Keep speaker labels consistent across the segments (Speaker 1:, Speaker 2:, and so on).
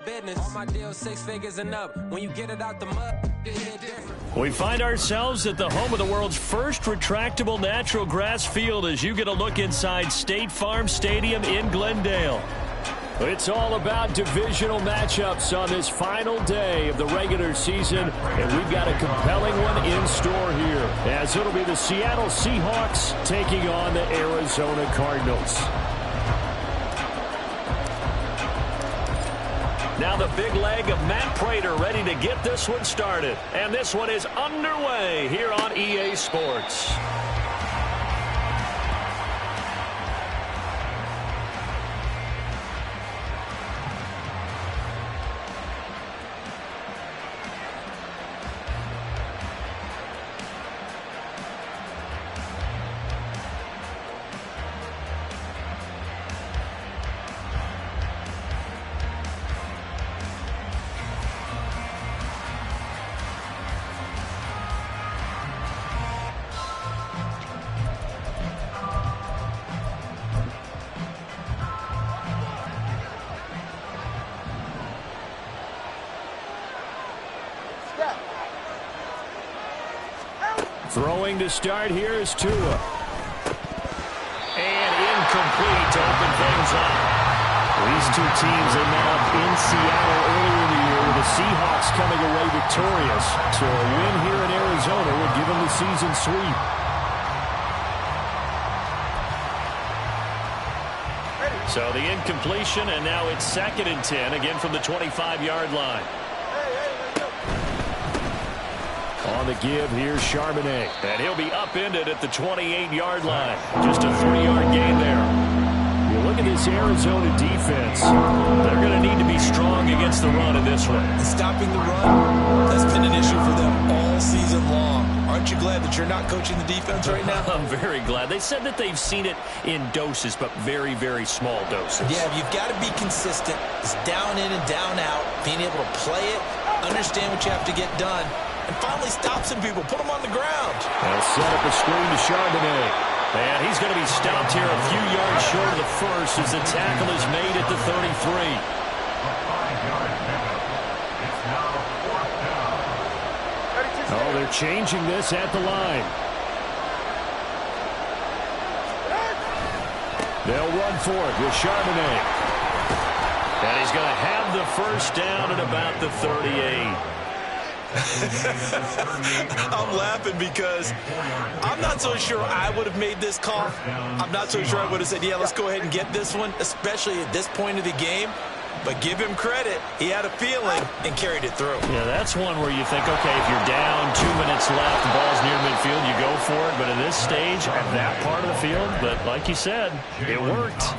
Speaker 1: Business. All my deals 6 figures and up. When you get it out the mud, it hit different.
Speaker 2: We find ourselves at the home of the world's first retractable natural grass field as you get a look inside State Farm Stadium in Glendale. It's all about divisional matchups on this final day of the regular season, and we've got a compelling one in store here, as it'll be the Seattle Seahawks taking on the Arizona Cardinals. Now the big leg of Matt Prater ready to get this one started. And this one is underway here on EA Sports. Throwing to start here is Tua. And incomplete to open things up. These two teams, they met up in Seattle earlier in the year with the Seahawks coming away victorious. So a win here in Arizona would give them the season sweep. So the incompletion, and now it's 2nd and 10, again from the 25-yard line. On the give, here's Charbonnet. And he'll be upended at the 28-yard line. Just a 3-yard gain there. You look at this Arizona defense. They're going to need to be strong against the run in this one.
Speaker 3: Stopping the run, that's been an issue for them all season long. Aren't you glad that you're not coaching the defense right now?
Speaker 2: I'm very glad. They said that they've seen it in doses, but very, very small doses.
Speaker 3: Yeah, you've got to be consistent. It's down in and down out. Being able to play it, understand what you have to get done, and finally stop some people, put them on the ground.
Speaker 2: They'll set up a screen to Charbonnet. And he's going to be stopped here a few yards short of the first as the tackle is made at the 33. Oh, they're changing this at the line. They'll run for it with Charbonnet. And he's going to have the first down at about the 38.
Speaker 3: I'm laughing because I'm not so sure I would have made this call. I'm not so sure I would have said, yeah, let's go ahead and get this one, especially at this point of the game. But give him credit. He had a feeling and carried it through.
Speaker 2: Yeah, that's one where you think, okay, if you're down, 2 minutes left, the ball's near midfield, you go for it. But at this stage, at that part of the field, but like you said, it worked.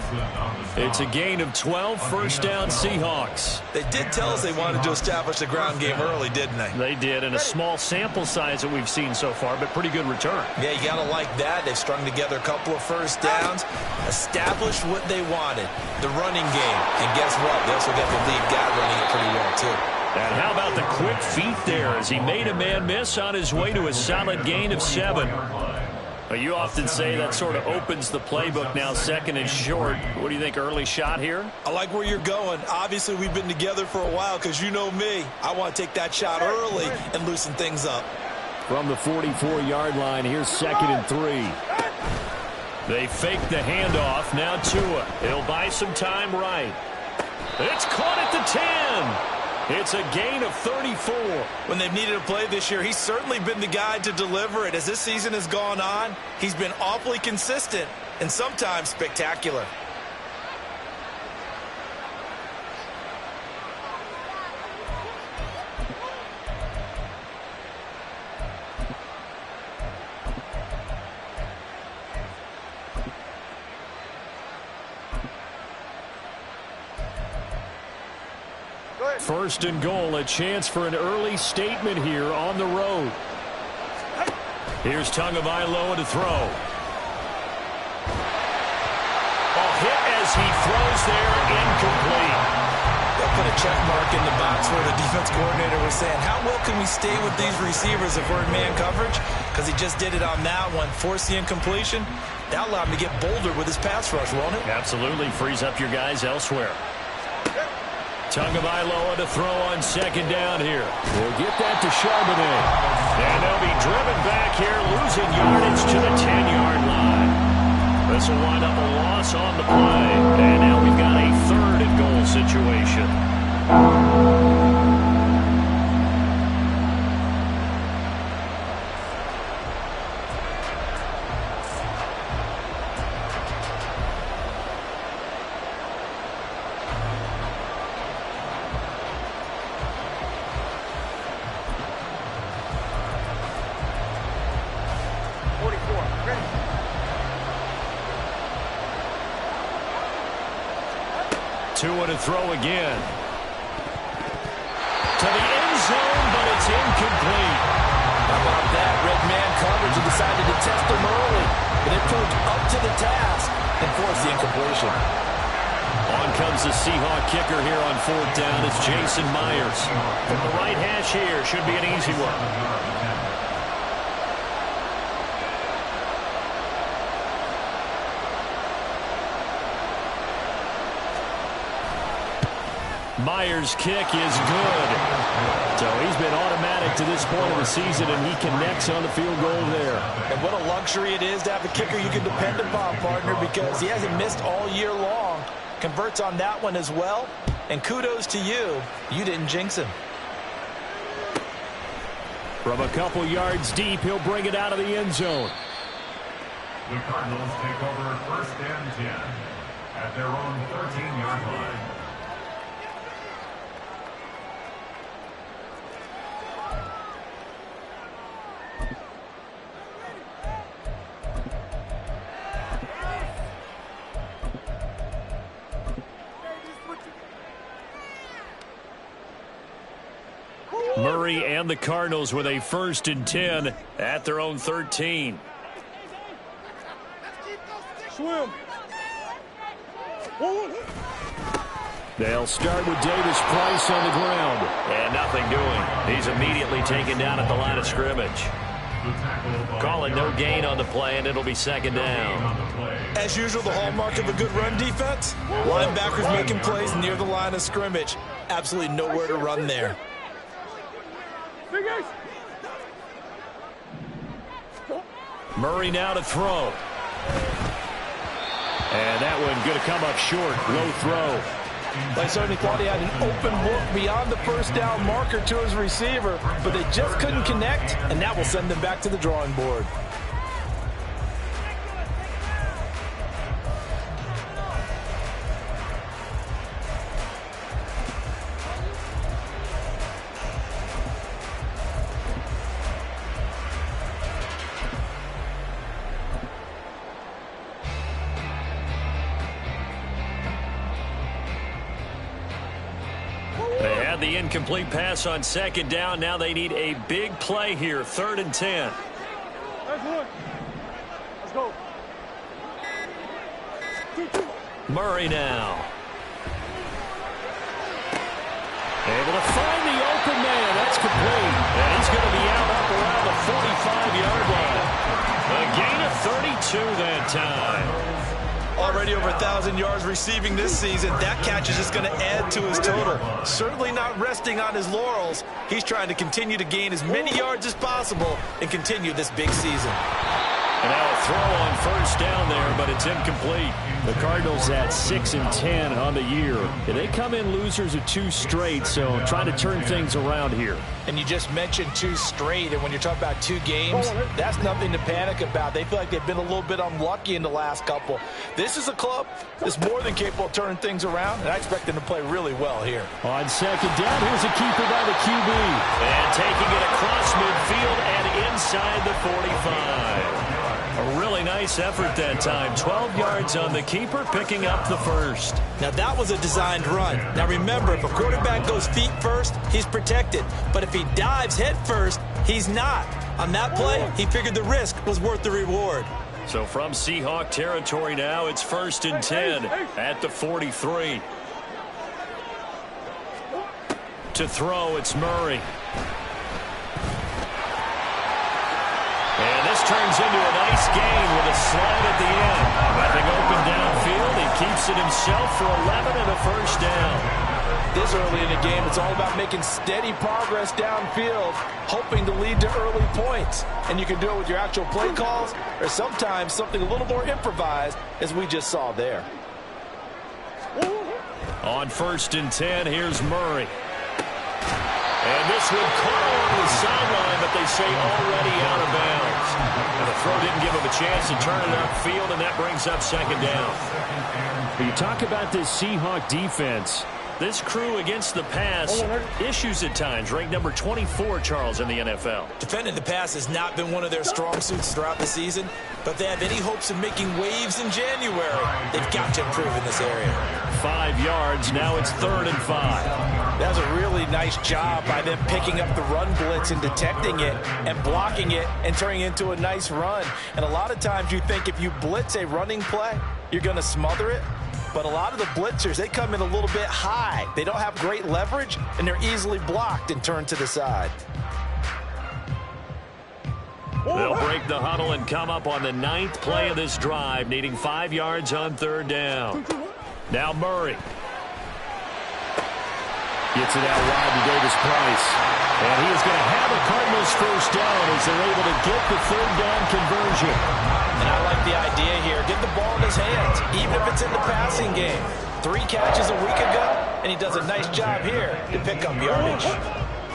Speaker 2: It's a gain of 12, first down Seahawks.
Speaker 3: They did tell us they wanted to establish the ground game early, didn't they?
Speaker 2: They did, and a small sample size that we've seen so far, but pretty good return.
Speaker 3: Yeah, you got to like that. They've strung together a couple of first downs, established what they wanted, the running game. And guess what? They also got the lead guy running it pretty well, too.
Speaker 2: And how about the quick feet there as he made a man miss on his way to a solid gain of 7. Well, you often say that sort of opens the playbook now, 2nd and short. What do you think, early shot here?
Speaker 3: I like where you're going. Obviously, we've been together for a while because you know me. I want to take that shot early and loosen things up.
Speaker 2: From the 44-yard line, here's 2nd and 3. They fake the handoff. Now Tua. He'll buy some time right. It's caught at the 10. It's a gain of 34.
Speaker 3: When they've needed a play this year, he's certainly been the guy to deliver it. As this season has gone on, he's been awfully consistent and sometimes spectacular.
Speaker 2: First and goal, a chance for an early statement here on the road. Here's Tagovailoa to throw. A hit as he throws there, incomplete.
Speaker 3: They'll put a check mark in the box where the defense coordinator was saying, how well can we stay with these receivers if we're in man coverage? Because he just did it on that one, forced the incompletion. That allowed him to get bolder with his pass rush, won't it?
Speaker 2: Absolutely, frees up your guys elsewhere. Tagovailoa to throw on second down here. We'll get that to Charbonnet. And they'll be driven back here, losing yardage to the 10-yard line. This will wind up a loss on the play. And now we've got a 3rd and goal situation. Tua to throw again. To the end zone, but it's incomplete.
Speaker 3: How about that? Red man coverage and decided to test him early. But it proved up to the task and forced the incompletion.
Speaker 2: On comes the Seahawk kicker here on 4th down. It's Jason Myers. From the right hash here, should be an easy one. Myers' kick is good. So he's been automatic to this point of the season, and he connects on the field goal there.
Speaker 3: And what a luxury it is to have a kicker you can depend upon, partner, because he hasn't missed all year long. Converts on that one as well. And kudos to you. You didn't jinx him.
Speaker 2: From a couple yards deep, he'll bring it out of the end zone.
Speaker 4: The Cardinals take over 1st and 10 at their own 13-yard line.
Speaker 2: Murray and the Cardinals with a 1st and 10 at their own 13. They'll start with Davis Price on the ground. And nothing doing. He's immediately taken down at the line of scrimmage. Calling no gain on the play, and it'll be 2nd down.
Speaker 3: As usual, the hallmark of a good run defense. Linebackers making plays near the line of scrimmage. Absolutely nowhere to run there.
Speaker 2: Murray now to throw. And that one going to come up short. Low throw.
Speaker 3: I certainly thought he had an open look beyond the 1st down marker to his receiver, but they just couldn't connect, and that will send them back to the drawing board.
Speaker 2: The incomplete pass on 2nd down. Now they need a big play here. 3rd and 10.
Speaker 5: Let's go.
Speaker 2: Murray now. Able to find the open man. That's complete. And he's going to be out up around the 45-yard line. A gain of 32 that time.
Speaker 3: Already over 1,000 yards receiving this season. That catch is just going to add to his total. Certainly not resting on his laurels. He's trying to continue to gain as many yards as possible and continue this big season.
Speaker 2: And now a throw on 1st down there, but it's incomplete. The Cardinals at 6 and 10 on the year. They come in losers of 2 straight, so trying to turn things around here.
Speaker 3: And you just mentioned 2 straight, and when you're talking about 2 games, that's nothing to panic about. They feel like they've been a little bit unlucky in the last couple. This is a club that's more than capable of turning things around, and I expect them to play really well here.
Speaker 2: On 2nd down, here's a keeper by the QB. And taking it across midfield and inside the 45. A really nice effort that time. 12 yards on the keeper, picking up the 1st.
Speaker 3: Now, that was a designed run. Now, remember, if a quarterback goes feet first, he's protected. But if he dives head first, he's not. On that play, he figured the risk was worth the reward.
Speaker 2: So from Seahawk territory now, it's 1st and 10 at the 43. To throw, it's Murray. And this turns into a nice gain with a slide at the end. Nothing open downfield. He keeps it himself for 11 and a 1st down.
Speaker 3: This early in the game, it's all about making steady progress downfield, hoping to lead to early points. And you can do it with your actual play calls or sometimes something a little more improvised, as we just saw there.
Speaker 2: On 1st and 10, here's Murray. And this would caught along the sideline, but they say already out of bounds. And the throw didn't give him a chance to turn it upfield, and that brings up 2nd down. You talk about this Seahawk defense. This crew against the pass, issues at times, ranked number 24, Charles, in the NFL.
Speaker 3: Defending the pass has not been one of their strong suits throughout the season, but if they have any hopes of making waves in January, they've got to improve in this area.
Speaker 2: 5 yards, now it's 3rd and 5.
Speaker 3: That was a really nice job by them picking up the run blitz and detecting it and blocking it and turning it into a nice run. And a lot of times you think if you blitz a running play, you're going to smother it. But a lot of the blitzers, they come in a little bit high. They don't have great leverage, and they're easily blocked and turned to the side.
Speaker 2: They'll break the huddle and come up on the 9th play of this drive, needing 5 yards on 3rd down. Now Murray. Gets it out wide to Davis Price. And he is going to have a Cardinals 1st down as they're able to get the 3rd down conversion.
Speaker 3: And I like the idea here. Get the ball in his hands, even if it's in the passing game. 3 catches a week ago, and he does a nice job here to pick up yardage.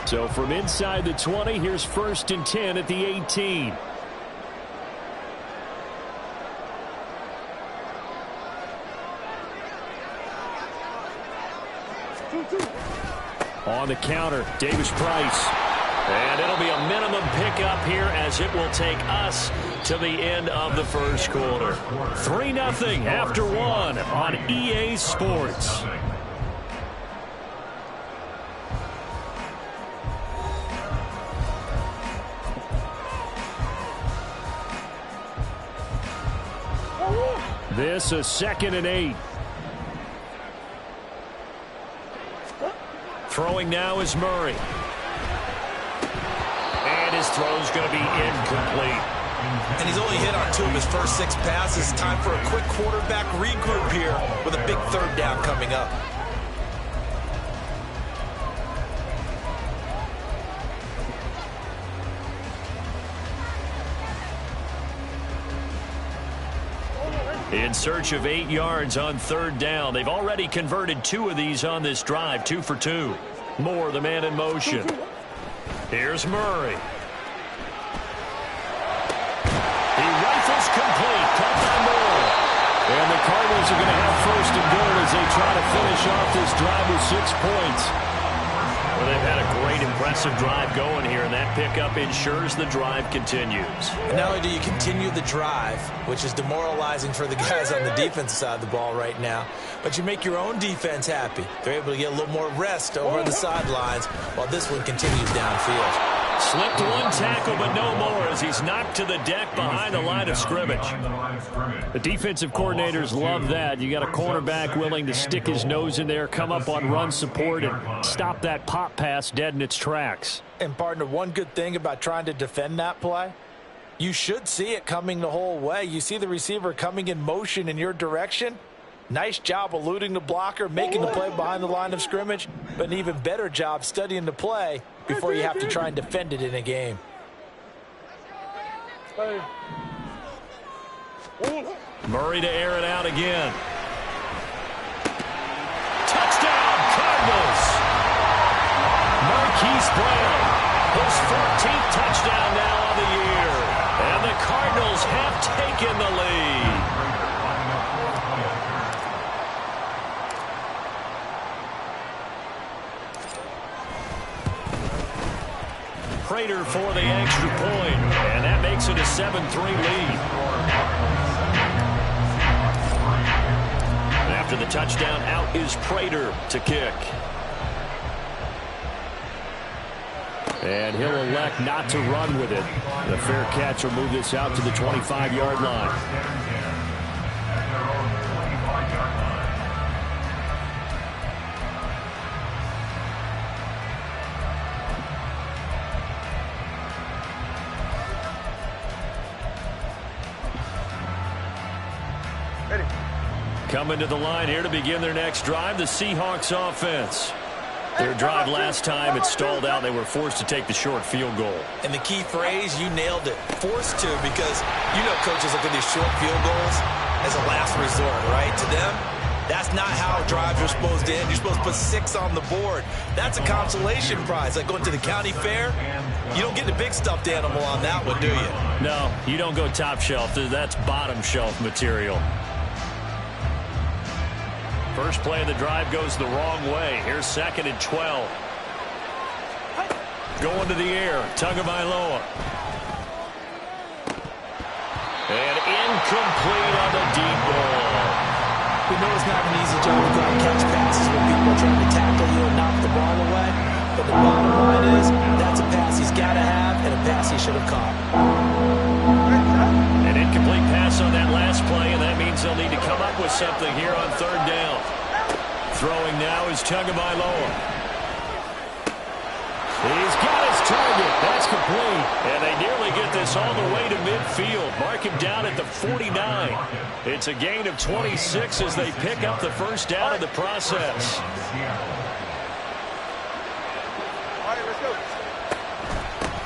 Speaker 2: So from inside the 20, here's 1st and 10 at the 18. On the counter, Davis Price. And it'll be a minimum pickup here as it will take us to the end of the 1st quarter. 3-0 after 1 on EA Sports. This is 2nd and 8. Throwing now is Murray. And his throw's going to be incomplete.
Speaker 3: And he's only hit on 2 of his first 6 passes. Time for a quick quarterback regroup here with a big 3rd down coming up.
Speaker 2: In search of 8 yards on 3rd down. They've already converted 2 of these on this drive, 2 for 2. Moore, the man in motion. Here's Murray. He rifles complete. Caught by Moore. And the Cardinals are going to have 1st and goal as they try to finish off this drive with 6 points. Well, they've had a great, impressive drive going here, and that pickup ensures the drive continues.
Speaker 3: And not only do you continue the drive, which is demoralizing for the guys on the defensive side of the ball right now, but you make your own defense happy. They're able to get a little more rest over the sidelines while this one continues downfield.
Speaker 2: Slipped 1 tackle, but no more as he's knocked to the deck behind the line of scrimmage. The defensive coordinators love that. You got a cornerback willing to stick his nose in there, come up on run support, and stop that pop pass dead in its tracks.
Speaker 3: And, partner, one good thing about trying to defend that play, you should see it coming the whole way. You see the receiver coming in motion in your direction. Nice job eluding the blocker, making the play behind the line of scrimmage, but an even better job studying the play before you have to try and defend it in a game.
Speaker 2: Murray to air it out again. Touchdown, Cardinals! Marquise Brown, his 14th touchdown now on the year. And the Cardinals have taken the lead. Prater for the extra point, and that makes it a 7-3 lead. After the touchdown, out is Prater to kick. And he'll elect not to run with it. The fair catch will move this out to the 25-yard line. Coming to the line here to begin their next drive, the Seahawks offense. Their drive last time, it stalled out. They were forced to take the short field goal.
Speaker 3: And the key phrase, you nailed it, forced to, because you know coaches look at these short field goals as a last resort, right? To them, that's not how drives are supposed to end. You're supposed to put 6 on the board. That's a consolation prize. Like going to the county fair, you don't get the big stuffed animal on that one, do you?
Speaker 2: No, you don't go top shelf. That's bottom shelf material. First play of the drive goes the wrong way. Here's 2nd and 12. Going to the air. Tagovailoa. And incomplete on the deep ball.
Speaker 5: We know it's not an easy job to go out and catch passes when people are trying to tackle you and knock the ball away. But the bottom line is, that's a pass he's got to have and a pass he should have caught.
Speaker 2: An incomplete pass on that last play, and that means they'll need to come up with something here on 3rd down. Throwing now is Tagovailoa. He's got his target. That's complete. And they nearly get this all the way to midfield. Mark him down at the 49. It's a gain of 26 as they pick up the first down in the process.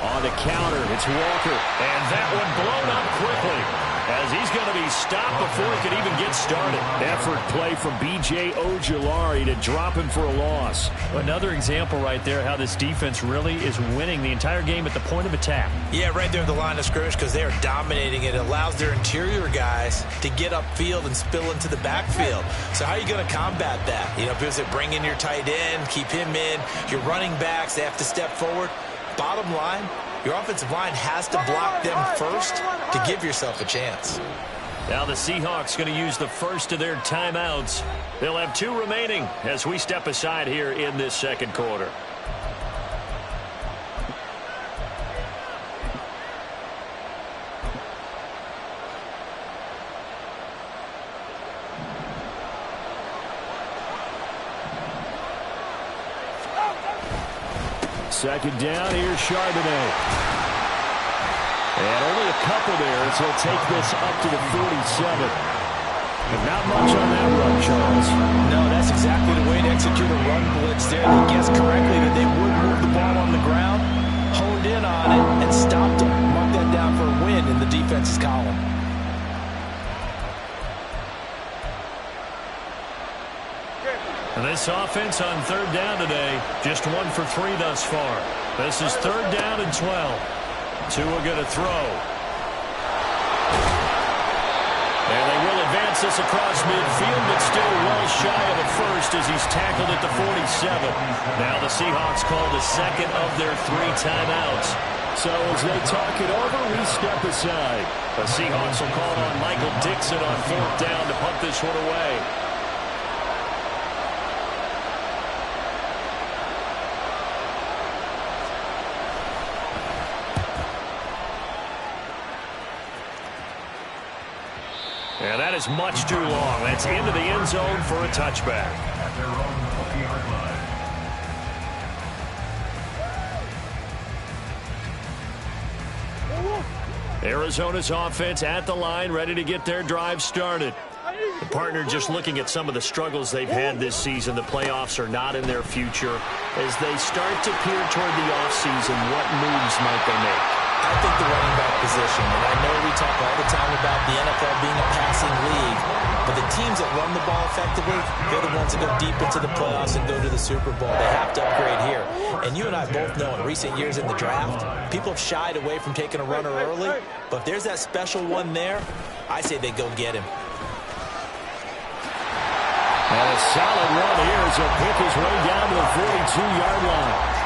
Speaker 2: On the counter, it's Walker. And that one blown up quickly as he's going to be stopped before he could even get started.
Speaker 6: Effort play from B.J. Ojulari to drop him for a loss.
Speaker 2: Another example right there how this defense really is winning the entire game at the point of attack.
Speaker 3: Yeah, right there at the line of scrimmage because they are dominating. It allows their interior guys to get upfield and spill into the backfield. So how are you going to combat that? You know, people say bring in your tight end, keep him in. Your running backs, they have to step forward. Bottom line, your offensive line has to block them first to give yourself a chance.
Speaker 2: Now the Seahawks going to use the first of their timeouts. They'll have 2 remaining as we step aside here in this 2nd quarter.
Speaker 6: Second down, here's Charbonnet. And only a couple there as he'll take this up to the 47. But not much on that run, Charles.
Speaker 5: No, that's exactly the way to execute a run blitz there. They guessed correctly that they would move the ball on the ground, honed in on it, and stopped them. Mark that down for a win in the defense's column.
Speaker 2: And this offense on 3rd down today, just 1 for 3 thus far. This is 3rd down and 12. Tua going to throw. And they will advance this across midfield, but still well shy of a first as he's tackled at the 47. Now the Seahawks call the 2nd of their 3 timeouts.
Speaker 6: So as they talk it over, we step aside.
Speaker 2: The Seahawks will call on Michael Dixon on 4th down to punt this one away. And that is much too long. That's into the end zone for a touchback.
Speaker 4: At their own 40-yard line.
Speaker 2: Arizona's offense at the line, ready to get their drive started. The partner just looking at some of the struggles they've had this season. The playoffs are not in their future. As they start to peer toward the offseason, what moves might they make?
Speaker 3: I think the running back position, and I know we talk all the time about the NFL being a passing league, but the teams that run the ball effectively, they're the ones that go deep into the playoffs and go to the Super Bowl. They have to upgrade here. And you and I both know in recent years in the draft, people have shied away from taking a runner early, but if there's that special one there, I say they go get him.
Speaker 6: And a solid run here as he'll pick his way down to the 42-yard line.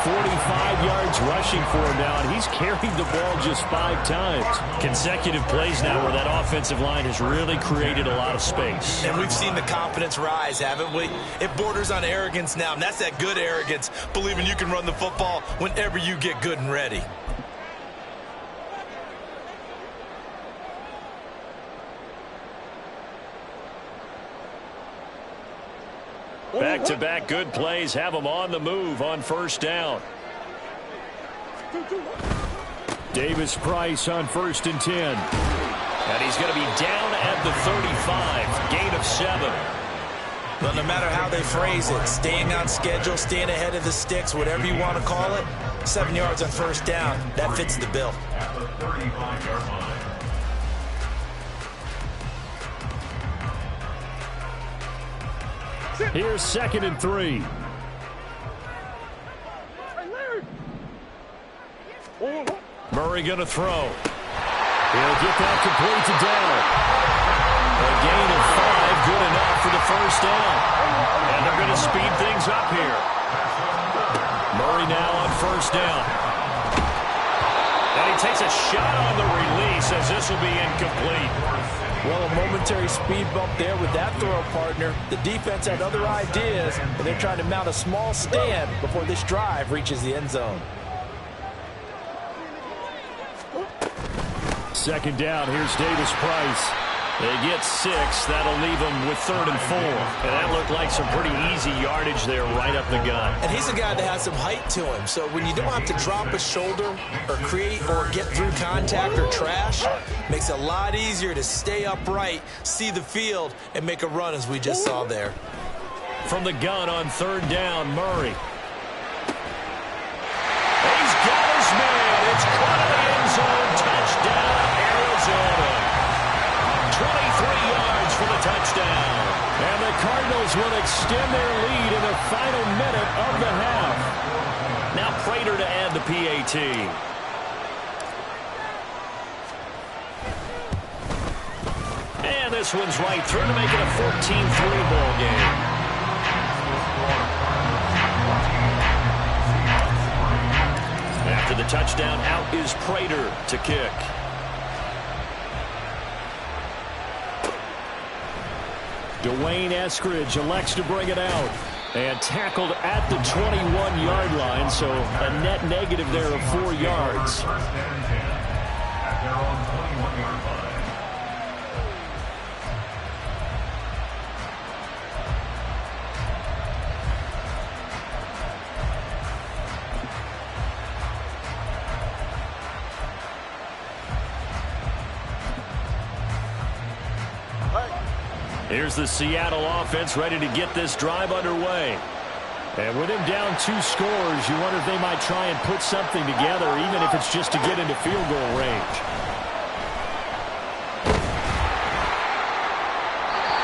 Speaker 6: 45 yards rushing for him now, and he's carried the ball just 5 times.
Speaker 2: Consecutive plays now where that offensive line has really created a lot of space.
Speaker 3: And we've seen the confidence rise, haven't we? It borders on arrogance now, and that's that good arrogance, believing you can run the football whenever you get good and ready.
Speaker 2: Back-to-back good plays have them on the move on 1st down.
Speaker 6: Davis Price on 1st and 10.
Speaker 2: And he's going to be down at the 35. Gain of 7.
Speaker 3: But no matter how they phrase it, staying on schedule, staying ahead of the sticks, whatever you want to call it, 7 yards on first down, that fits the bill.
Speaker 4: At the 35-yard line.
Speaker 2: Here's 2nd and 3. Murray going to throw. He'll get that complete to Dowd. A gain of 5, good enough for the first down. And they're going to speed things up here. Murray now on first down. And he takes a shot on the release as this will be incomplete.
Speaker 5: Well, a momentary speed bump there with that throw, partner. The defense had other ideas, and they're trying to mount a small stand before this drive reaches the end zone.
Speaker 2: 2nd down, here's Davis Price. They get 6. That'll leave them with 3rd and 4. And that looked like some pretty easy yardage there right up the gut.
Speaker 3: And he's a guy that has some height to him. So when you don't have to drop a shoulder or create or get through contact or trash, makes it a lot easier to stay upright, see the field, and make a run as we just saw there.
Speaker 2: From the gun on 3rd down, Murray. He's got his man. It's caught in the end zone. Touchdown, Arizona. 23 yards for the touchdown. And the Cardinals will extend their lead in the final minute of the half. Now Prater to add the PAT. And this one's right through to make it a 14-3 ball game. After the touchdown, out is Prater to kick. Dwayne Eskridge elects to bring it out. And tackled at the 21-yard line, so a net negative there of 4 yards.
Speaker 4: First and 10 at their own 21-yard line.
Speaker 2: Here's the Seattle offense ready to get this drive underway. And with him down 2 scores, you wonder if they might try and put something together, even if it's just to get into field goal range.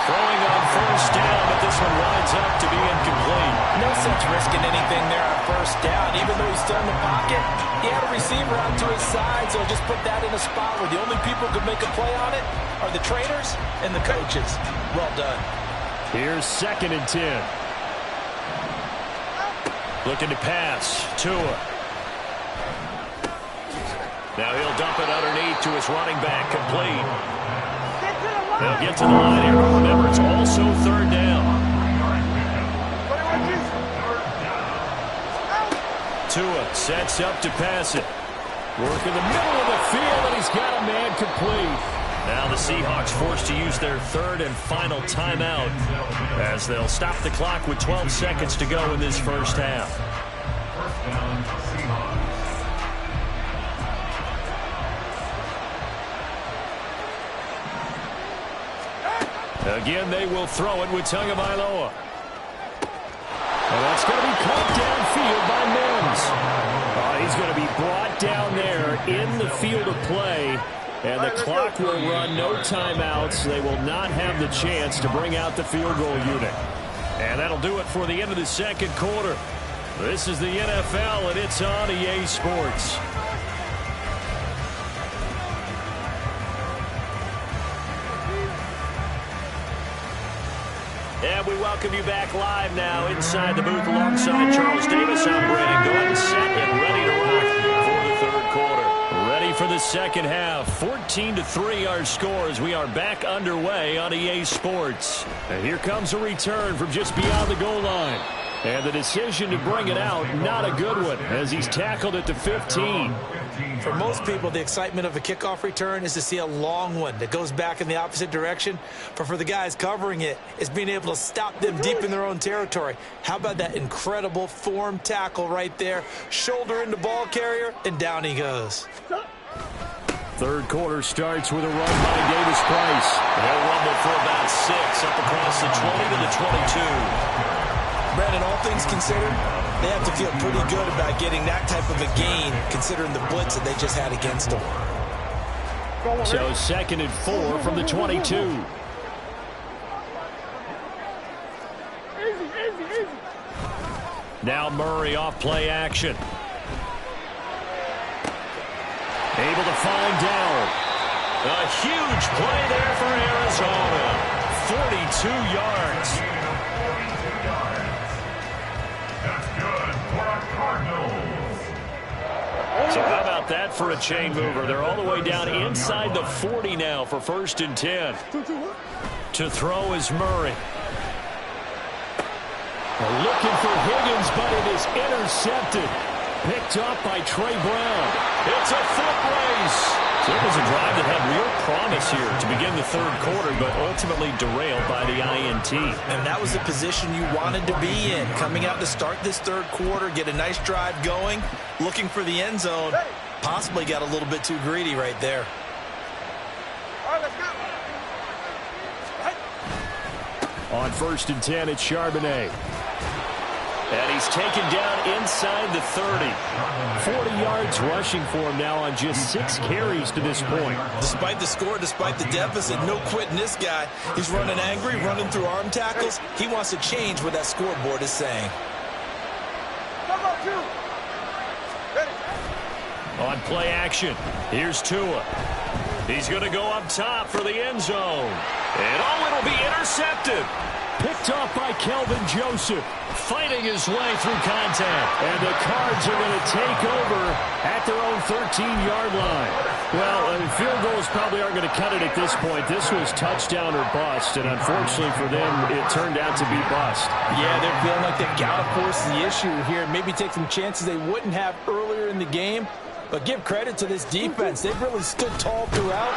Speaker 2: Throwing on first down, but this one winds up to be incomplete.
Speaker 5: No sense risking anything there on first down. Even though he's still in the pocket, he had a receiver out to his side, so just put that in a spot where the only people who could make a play on it are the trainers and the coaches. Well done.
Speaker 2: Here's 2nd and 10. Looking to pass. Tua. Now he'll dump it underneath to his running back. Complete. They'll get to the line here. Remember, it's also 3rd down. Tua sets up to pass it. Work in the middle of the field, and he's got a man complete. Now the Seahawks forced to use their 3rd and final timeout as they'll stop the clock with 12 seconds to go in this first half.
Speaker 4: First down, Seahawks.
Speaker 2: Again, they will throw it with Tagovailoa. And that's going to be caught downfield by Mims. He's going to be brought down there in the field of play. And the clock will run, no timeouts. They will not have the chance to bring out the field goal unit. And that'll do it for the end of the 2nd quarter. This is the NFL, and it's on EA Sports. And we welcome you back live now inside the booth alongside Charles Davis. I'm Brandon Gordon, set and ready to rock for the 3rd quarter. Ready for the 2nd half. 14-3 our score as we are back underway on EA Sports. And here comes a return from just beyond the goal line. And the decision to bring it out, not a good one, as he's tackled at the 15.
Speaker 3: For most people, the excitement of a kickoff return is to see a long one that goes back in the opposite direction. But for the guys covering it, it's being able to stop them deep in their own territory. How about that incredible form tackle right there? Shoulder into ball carrier, and down he goes.
Speaker 2: Third quarter starts with a run by Davis Price.
Speaker 6: They'll rumble for about 6 up across the 20 to the 22.
Speaker 5: Brandon, all things considered, they have to feel pretty good about getting that type of a gain, considering the blitz that they just had against them.
Speaker 2: So 2nd and 4 from the 22. Now Murray off play action. Able to find Dowd.
Speaker 6: A huge play there for Arizona.
Speaker 2: 42 yards.
Speaker 4: That's good for a Cardinals.
Speaker 2: So how about that for a chain mover? They're all the way down inside the 40 now for 1st and 10. To throw is Murray. Looking for Higgins, but it is intercepted. Picked up by Trey Brown. It's a foot race. So it was a drive that had real promise here to begin the 3rd quarter, but ultimately derailed by the INT.
Speaker 5: And that was the position you wanted to be in. Coming out to start this 3rd quarter, get a nice drive going, looking for the end zone. Possibly got a little bit too greedy right there.
Speaker 7: All right, let's go.
Speaker 2: On 1st and 10, it's Charbonnet. And he's taken down inside the 30. 40 yards rushing for him now on just 6 carries to this point.
Speaker 5: Despite the score, despite the deficit, no quitting this guy. He's running angry, running through arm tackles. He wants to change what that scoreboard is saying.
Speaker 2: On play action, here's Tua. He's going to go up top for the end zone. And it'll be intercepted. Picked off by Kelvin Joseph. Fighting his way through contact. And the Cards are going to take over at their own 13-yard line. Well, field goals probably aren't going to cut it at this point. This was touchdown or bust, and unfortunately for them, it turned out to be bust.
Speaker 5: Yeah, they're feeling like they've got to force the issue here. Maybe take some chances they wouldn't have earlier in the game. But give credit to this defense. They've really stood tall throughout,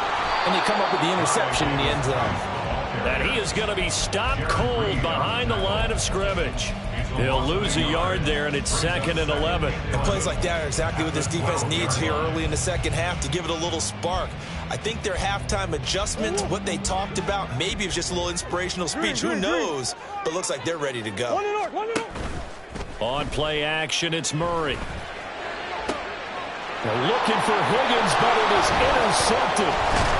Speaker 5: and they come up with the interception in the end zone.
Speaker 2: And he is going to be stopped cold behind the line of scrimmage. He'll lose a yard there, and it's 2nd and 11.
Speaker 5: And plays like that are exactly what this defense needs here early in the 2nd half to give it a little spark. I think their halftime adjustments, what they talked about, maybe it was just a little inspirational speech. Who knows? But looks like they're ready to go.
Speaker 2: On play action, it's Murray. They're looking for Higgins, but it is intercepted.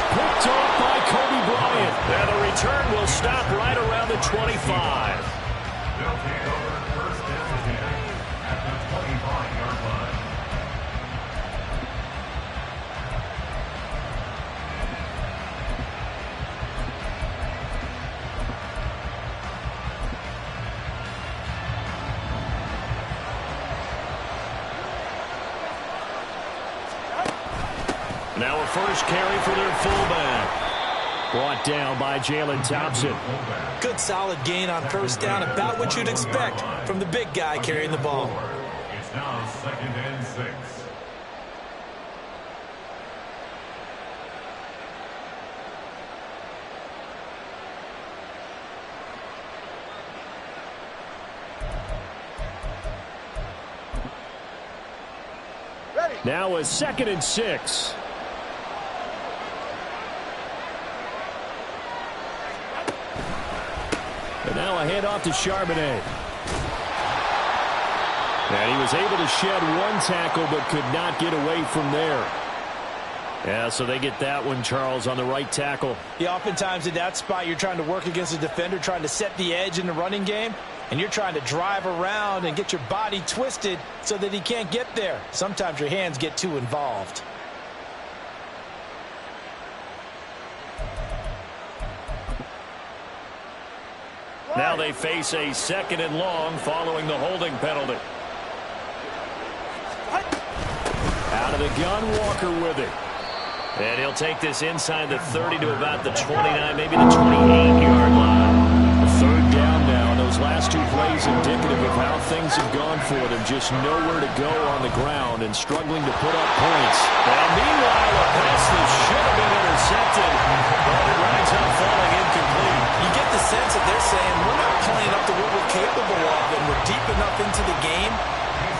Speaker 2: Picked off by Kobe Bryant. And the return will stop right around the 25.
Speaker 4: They'll take over 1st and 10 at the 25-yard line.
Speaker 2: Now a first carry for their fullback. Brought down by Jalen Thompson.
Speaker 5: Good solid gain on 1st down, about what you'd expect from the big guy carrying the ball.
Speaker 4: It's now 2nd and 6.
Speaker 2: Now a 2nd and 6. And now a handoff to Charbonnet. And he was able to shed one tackle but could not get away from there. Yeah, so they get that one, Charles, on the right tackle.
Speaker 5: Yeah, oftentimes in that spot, you're trying to work against a defender, trying to set the edge in the running game, and you're trying to drive around and get your body twisted so that he can't get there. Sometimes your hands get too involved.
Speaker 2: Now they face a 2nd and long following the holding penalty. Out of the gun, Walker with it. And he'll take this inside the 30 to about the 29, maybe the 28-yard line. 3rd down now, and those last 2 plays indicative of how things have gone for them. Just nowhere to go on the ground and struggling to put up points. And meanwhile, a pass that should have been intercepted, but it winds up falling incomplete.
Speaker 5: You get the sense that they're saying, we're not playing up to what we're capable of, and we're deep enough into the game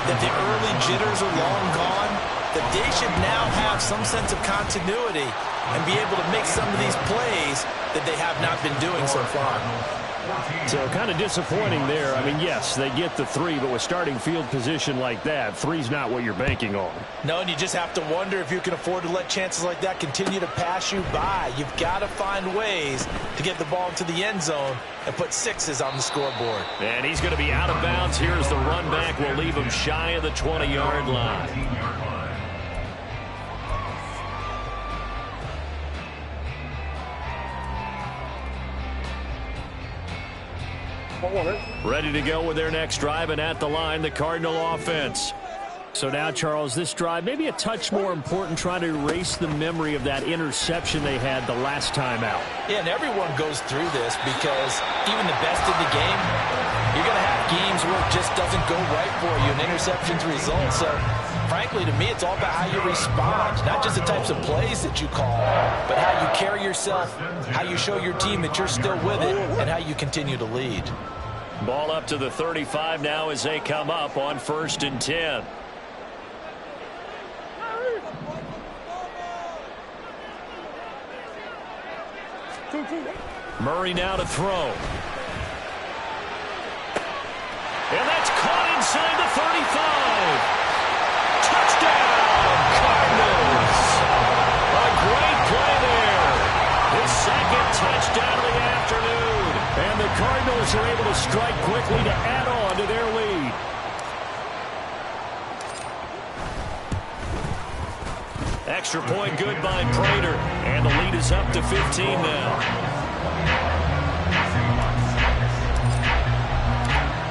Speaker 5: that the early jitters are long gone. that they should now have some sense of continuity and be able to make some of these plays that they have not been doing so far.
Speaker 2: So kind of disappointing there. I mean, yes, they get the 3, but with starting field position like that, 3's not what you're banking on.
Speaker 5: No, and you just have to wonder if you can afford to let chances like that continue to pass you by. You've got to find ways to get the ball to the end zone and put 6s on the scoreboard.
Speaker 2: And he's going to be out of bounds. Here's the run back. We'll leave him shy of the 20-yard line. Ready to go with their next drive, and at the line, the Cardinal offense. So now, Charles, this drive maybe a touch more important, trying to erase the memory of that interception they had the last time out.
Speaker 5: Yeah, and everyone goes through this because even the best in the game, you're going to have games where it just doesn't go right for you, and interceptions result. So, frankly, to me, it's all about how you respond, not just the types of plays that you call, but how you carry yourself, how you show your team that you're still with it, and how you continue to lead.
Speaker 2: Ball up to the 35 now as they come up on 1st and 10. Murray now to throw. And that's caught inside the 35. Touchdown, Cardinals. A great play there. His second touchdown of the afternoon. And the Cardinals are able to strike quickly to add on to their lead. Extra point good by Prater. And the lead is up to 15 now.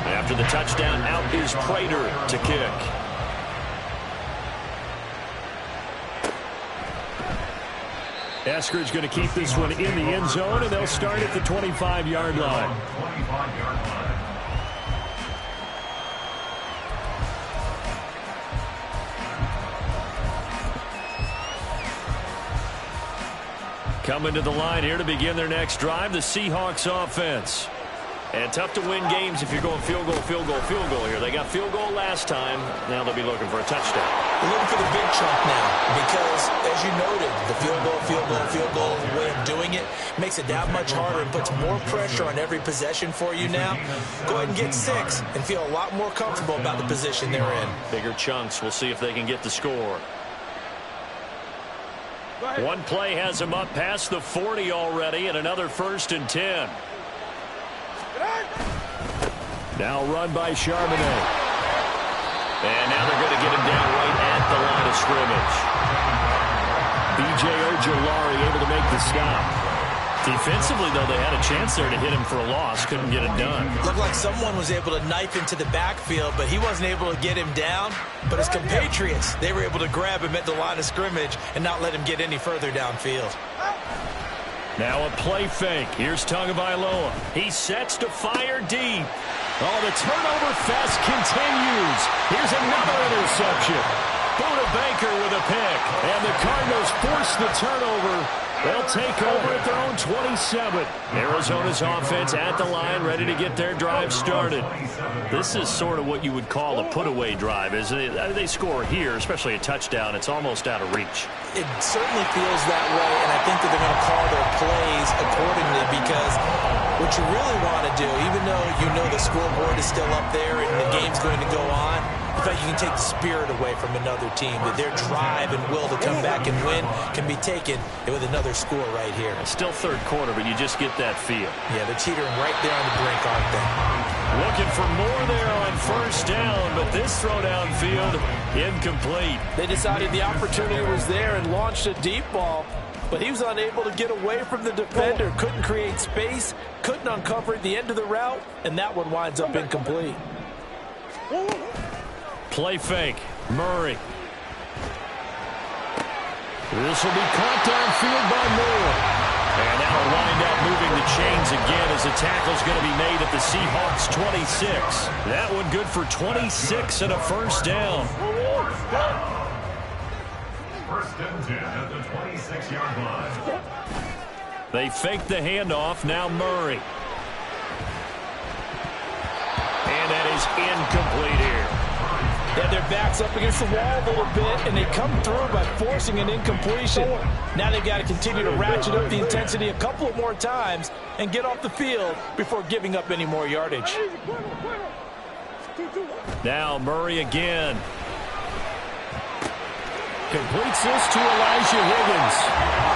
Speaker 2: After the touchdown, out is Prater to kick. Eskridge going to keep this one in the end zone, and they'll start at the 25-yard line. Coming to the line here to begin their next drive, the Seahawks offense. And tough to win games if you're going field goal, field goal, field goal here. They got field goal last time. Now they'll be looking for a touchdown.
Speaker 5: They're looking for the big chunk now because, as you noted, the field goal way of doing it makes it that much harder and puts more pressure on every possession for you now. Go ahead and get 6 and feel a lot more comfortable about the position they're in.
Speaker 2: Bigger chunks. We'll see if they can get the score. One play has them up past the 40 already, and another 1st and 10. Now run by Charbonnet. And now they're going to get him down right at the line of scrimmage. B.J. Ojolari able to make the stop. Defensively, though, they had a chance there to hit him for a loss. Couldn't get it done.
Speaker 5: Looked like someone was able to knife into the backfield, but he wasn't able to get him down. But his compatriots, they were able to grab him at the line of scrimmage and not let him get any further downfield.
Speaker 2: Now a play fake. Here's Tagovailoa. He sets to fire deep. Oh, the turnover fest continues. Here's another interception. Buda Baker with a pick. And the Cardinals force the turnover. They'll take over at their own 27. Arizona's offense at the line, ready to get their drive started. This is sort of what you would call a put-away drive, isn't it? They score here, especially a touchdown. It's almost out of reach.
Speaker 5: It certainly feels that way, and I think that they're going to call their plays accordingly because what you really want to do, even though you know the scoreboard is still up there and the game's going to go on, in fact, you can take the spirit away from another team, that their drive and will to come back and win can be taken with another score right here.
Speaker 2: Still third quarter, but you just get that feel.
Speaker 5: Yeah, they're teetering right there on the brink, aren't they?
Speaker 2: Looking for more there on 1st down, but this throw downfield incomplete.
Speaker 5: They decided the opportunity was there and launched a deep ball, but he was unable to get away from the defender, couldn't create space, couldn't uncover the end of the route, and that one winds up incomplete.
Speaker 2: Play fake. Murray. This will be caught downfield by Moore. And now a wind-up moving the chains again as the tackle's going to be made at the Seahawks 26. That one good for 26 and a 1st down.
Speaker 4: 1st and 10 at the 26-yard line.
Speaker 2: They fake the handoff. Now Murray. And that is incomplete here.
Speaker 5: Yeah, their back's up against the wall a little bit, and they come through by forcing an incompletion. Now they've got to continue to ratchet up the intensity a couple of more times and get off the field before giving up any more yardage.
Speaker 2: Now Murray again. Completes this to Elijah Higgins.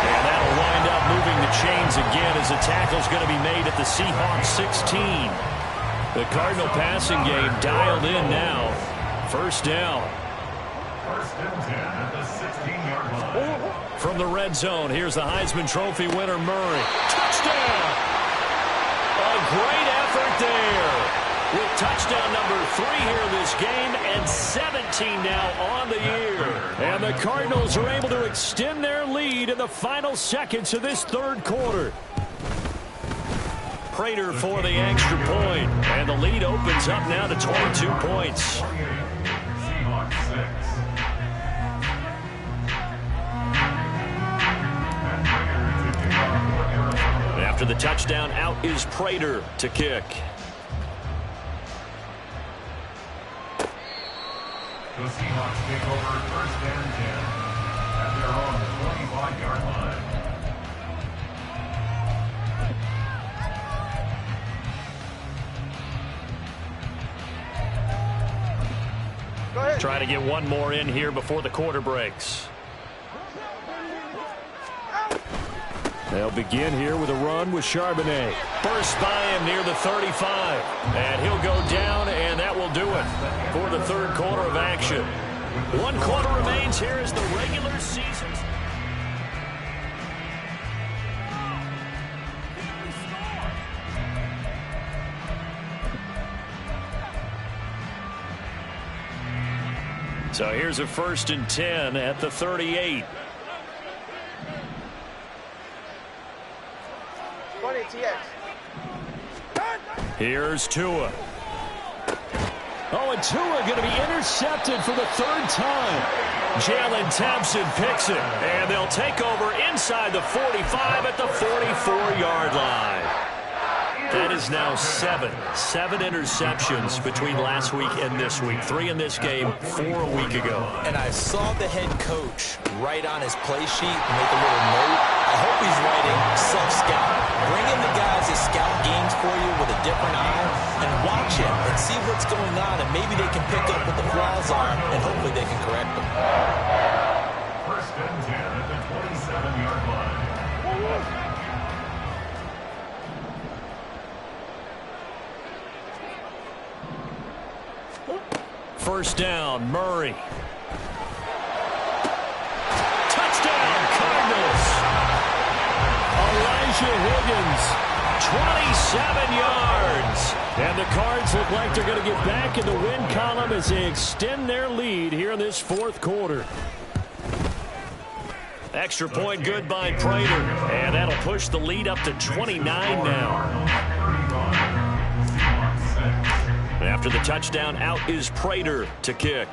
Speaker 2: And that'll wind up moving the chains again as the tackle's going to be made at the Seahawks 16. The Cardinal passing game dialed in now. First down.
Speaker 4: First and 10 at the 16-yard line.
Speaker 2: From the red zone, here's the Heisman Trophy winner, Murray. Touchdown! A great effort there. With touchdown number 3 here this game and 17 now on the year. And the Cardinals are able to extend their lead in the final seconds of this third quarter. Prater for the extra point, and the lead opens up now to 22 points. After the touchdown, out is Prater to kick.
Speaker 4: The Seahawks take over first and 10 at their own 25-yard line.
Speaker 2: Try to get one more in here before the quarter breaks. They'll begin here with a run with Charbonnet. Burst by him near the 35. And he'll go down, and that will do it for the third quarter of action. 1 quarter remains here as the regular season. So here's a 1st and 10 at the 38. Here's Tua. Oh, and Tua going to be intercepted for the 3rd time. Jalen Thompson picks it, and they'll take over inside the 45 at the 44-yard line. That is now 7 interceptions between last week and this week. 3 in this game, 4 a week ago.
Speaker 5: And I saw the head coach write on his play sheet and make a little note. I hope he's writing self-scout. Bring in the guys that scout games for you with a different eye and watch him and see what's going on, and maybe they can pick up what the flaws are, and hopefully they can correct them.
Speaker 4: First and 10 at the 27-yard line.
Speaker 2: First down, Murray. Touchdown, Cardinals. Elijah Higgins, 27 yards. And the Cards look like they're going to get back in the win column as they extend their lead here in this 4th quarter. Extra point good by Prater. And that'll push the lead up to 29 now. After the touchdown, out is Prater to kick.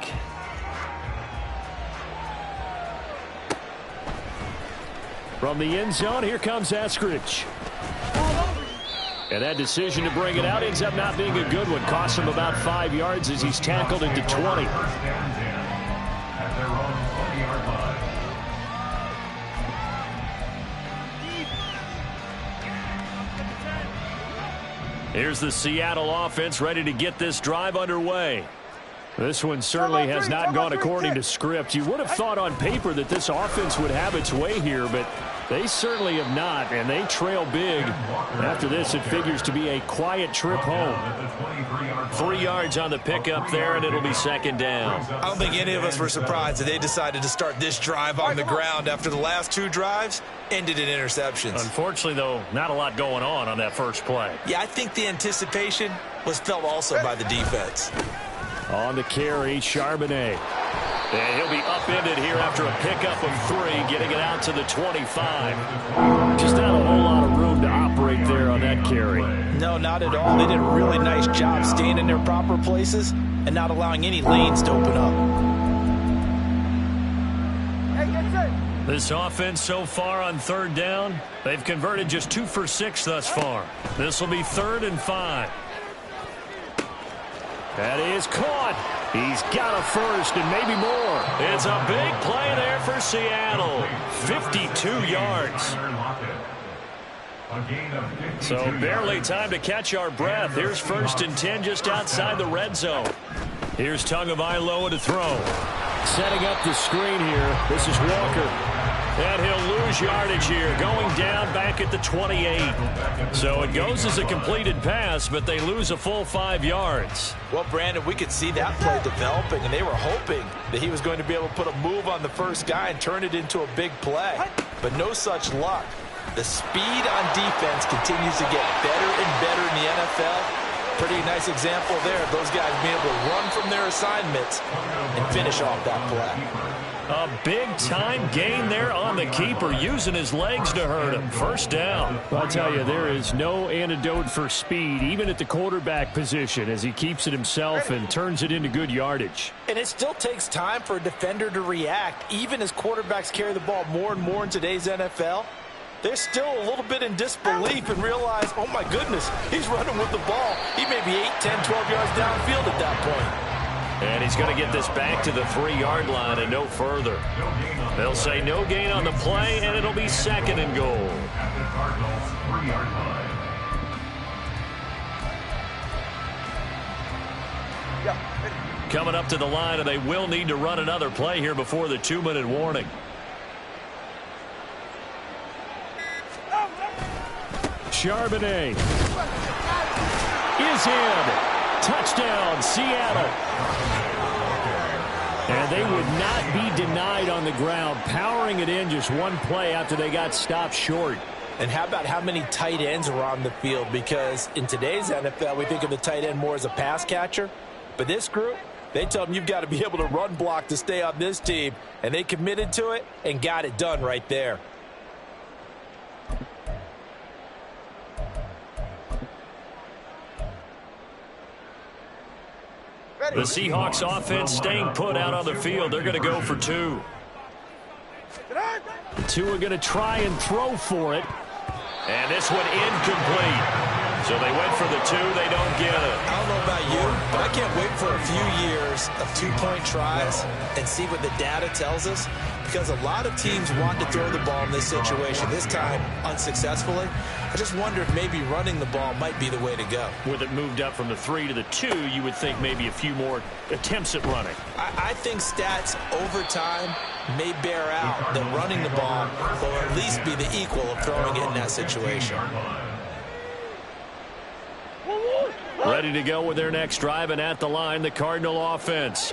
Speaker 2: From the end zone, here comes Eskridge. And that decision to bring it out ends up not being a good one. Costs him about 5 yards as he's tackled into 20. Here's the Seattle offense ready to get this drive underway. This one certainly has not gone according to script. You would have thought on paper that this offense would have its way here, but they certainly have not, and they trail big. After this, it figures to be a quiet trip home. 3 yards on the pickup there, and it'll be 2nd down.
Speaker 3: I don't think any of us were surprised that they decided to start this drive on the ground after the last 2 drives ended in interceptions.
Speaker 2: Unfortunately, though, not a lot going on that first play.
Speaker 3: Yeah, I think the anticipation was felt also by the defense.
Speaker 2: On the carry, Charbonnet. And he'll be upended here after a pickup of 3, getting it out to the 25. Just not a whole lot of room to operate there on that carry.
Speaker 5: No, not at all. They did a really nice job staying in their proper places and not allowing any lanes to open up.
Speaker 2: This offense so far on 3rd down, they've converted just 2 for 6 thus far. This will be 3rd and 5. That is caught He's got a first and maybe more. It's a big play there for Seattle. 52 yards. So barely time to catch our breath. Here's 1st and 10 just outside the red zone. Here's Tagovailoa to throw. Setting up the screen here. This is Walker. And he'll lose yardage here, going down back at the 28. So it goes as a completed pass, but they lose a full 5 yards.
Speaker 5: Well, Brandon, we could see that play developing, and they were hoping that he was going to be able to put a move on the first guy and turn it into a big play. But no such luck. The speed on defense continues to get better and better in the NFL. Pretty nice example there of those guys being able to run from their assignments and finish off that play.
Speaker 2: A big-time gain there on the keeper, using his legs to hurt him. First down. I'll tell you, there is no antidote for speed, even at the quarterback position, as he keeps it himself and turns it into good yardage.
Speaker 5: And it still takes time for a defender to react. Even as quarterbacks carry the ball more and more in today's NFL, they're still a little bit in disbelief and realize, oh, my goodness, he's running with the ball. He may be 8, 10, 12 yards downfield at that point.
Speaker 2: And he's going to get this back to the 3-yard line and no further. They'll say no gain on the play, and it'll be 2nd and goal. Coming up to the line, and they will need to run another play here before the 2-minute warning. Charbonnet is in. Touchdown, Seattle. And they would not be denied on the ground, powering it in just one play after they got stopped short.
Speaker 5: And how about how many tight ends are on the field? Because in today's NFL, we think of the tight end more as a pass catcher. But this group, they tell them you've got to be able to run block to stay on this team. And they committed to it and got it done right there.
Speaker 2: The Seahawks offense staying put out on the field. They're going to go for 2. The 2 are going to try and throw for it. And this one incomplete. So they went for the 2. They don't get it.
Speaker 5: I don't know about you, but I can't wait for a few years of 2-point tries and see what the data tells us. Because a lot of teams want to throw the ball in this situation. This time, unsuccessfully. I just wonder if maybe running the ball might be the way to go.
Speaker 2: With it moved up from the 3 to the 2, you would think maybe a few more attempts at running.
Speaker 5: I think stats over time may bear out that running the ball will at least be the equal of throwing it in that situation.
Speaker 2: Ready to go with their next drive, and at the line, the Cardinal offense.